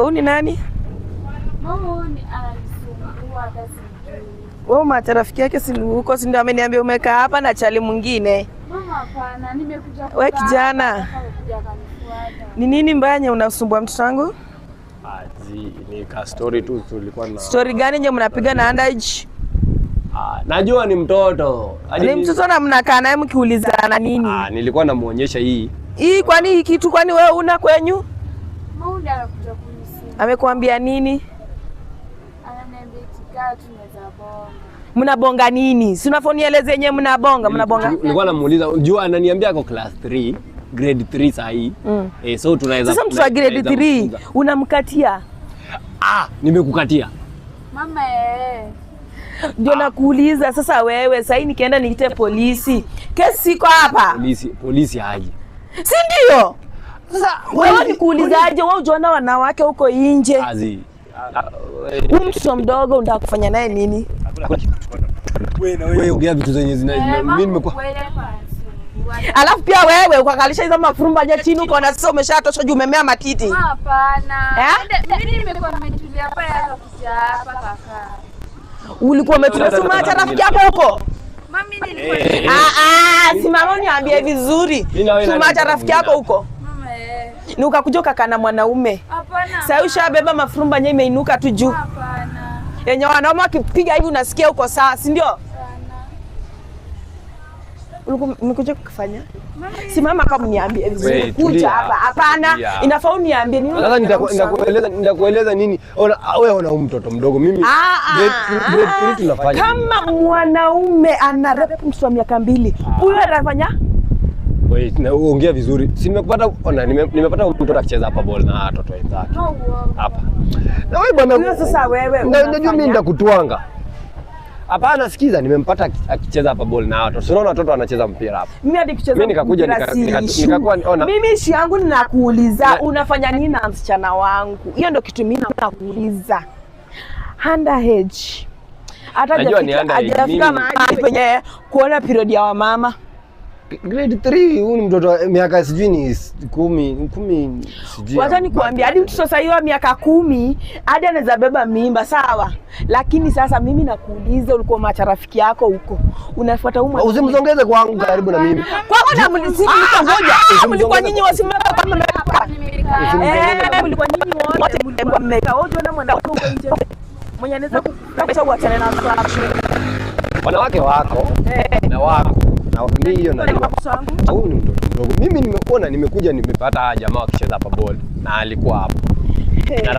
Huyu ni nani? Mama ni anasumbua hata sijui. Wewe mata rafiki yake si huko, si ndio ameniambia umekaa hapa na chali mwingine? Mama hapana, nimekuja kwa. Wewe kijana. Ni nini mbaya unasumbua mtoto wangu? Ni ka story tu tulikuwa na. Story gani nje mnapiga na underage? Najua ni mtoto. Ni mtoto na mnakaa naye mkiulizana nini? Nilikuwa namuonyesha hii. Hii kwani hii kitu kwani wewe una kwenyu? Mauda anakuja kunisimu. Amekuambia nini? Ananiambia tikaa tunaweza bonga. Mnabonga nini? Si unafonieleze yenyewe mnabonga, mnabonga. Nilikuwa namuuliza, jua ananiambia ako class 3, grade 3 saa hii. So tunaweza. Sasa mtu wa grade 3 unamkatia? Nimekukatia. Mama Ndio nakuuliza sasa wewe, sasa nikienda niite polisi. Kesi iko hapa. Polisi haji. Si ndio? Sasa wewe nikuulizaje, wewe unaona wanawake huko nje? Huyu mtoto mdogo unataka kufanya naye nini? Wewe ongea vitu zenye mimi nimekuwa. Alafu pia wewe ukakalisha hizo mafurumba nya chini uko na sasa umeshatosha juu umemea matiti. Hapana. Mimi nimekuwa nimetulia hapa ya kuja hapa kaka. Ulikuwa umetumesoma hata rafiki yako huko? Mami nilikuwa simama niambie vizuri. Tuma hata rafiki yako huko. Mama Ni ukakuja ukakaa na mwanaume. Hapana. Sasa ushabeba mafurumba nye imeinuka tu juu. Hapana. Yenye wanaume wakipiga hivi unasikia uko sawa, si ndio? Ulikuwa umekuja kufanya? Simama kama niambie vizuri. Kuja hapa. Hapana. Inafaa uniambie nini? Sasa nitakueleza nini? Wewe una mtoto mdogo mimi. Tunafanya. Kama mwanaume ana rep mtoto wa miaka 2, huyo anafanya? Wewe ongea vizuri. Si nimekupata nimepata mtoto akicheza hapa ball na watoto wenzake. Hapa. Na wewe bwana. Huyo sasa wewe. Unajua mimi nitakutwanga. Hapana, sikiza, nimempata akicheza hapa ball na watoto. Unaona watoto wanacheza mpira hapa. Mimi hadi kucheza. Mimi nikakuja nikakuwa ona. Mimi ishi yangu ninakuuliza unafanya nini na msichana wangu? Hiyo ndio kitu mimi nakuuliza. Underage. Hata hajafika mahali penye kuona period ya wamama. Grade 3 huyu ni mtoto miaka sijui ni 10 sijui. Wacha nikuambia hadi mtoto sasa hiyo miaka 10 hadi anaweza beba mimba sawa. Lakini sasa mimi nakuuliza ulikuwa macha rafiki yako huko. Unafuata huko. Usimzongeze kwangu karibu na mimi. Kwako na mlisiki ngoja. Mlikuwa nyinyi wasimama kama mmeka. Mlikuwa nyinyi wote mlikuwa mmeka. Wote na mwenda huko nje. Mwenye anaweza kuacha uachane na wanawake wako na wako. Na hiyo na huyu ni mtoto mdogo. Mimi nimeona nimekuja nimepata jamaa akicheza hapa ball na alikuwa hapo.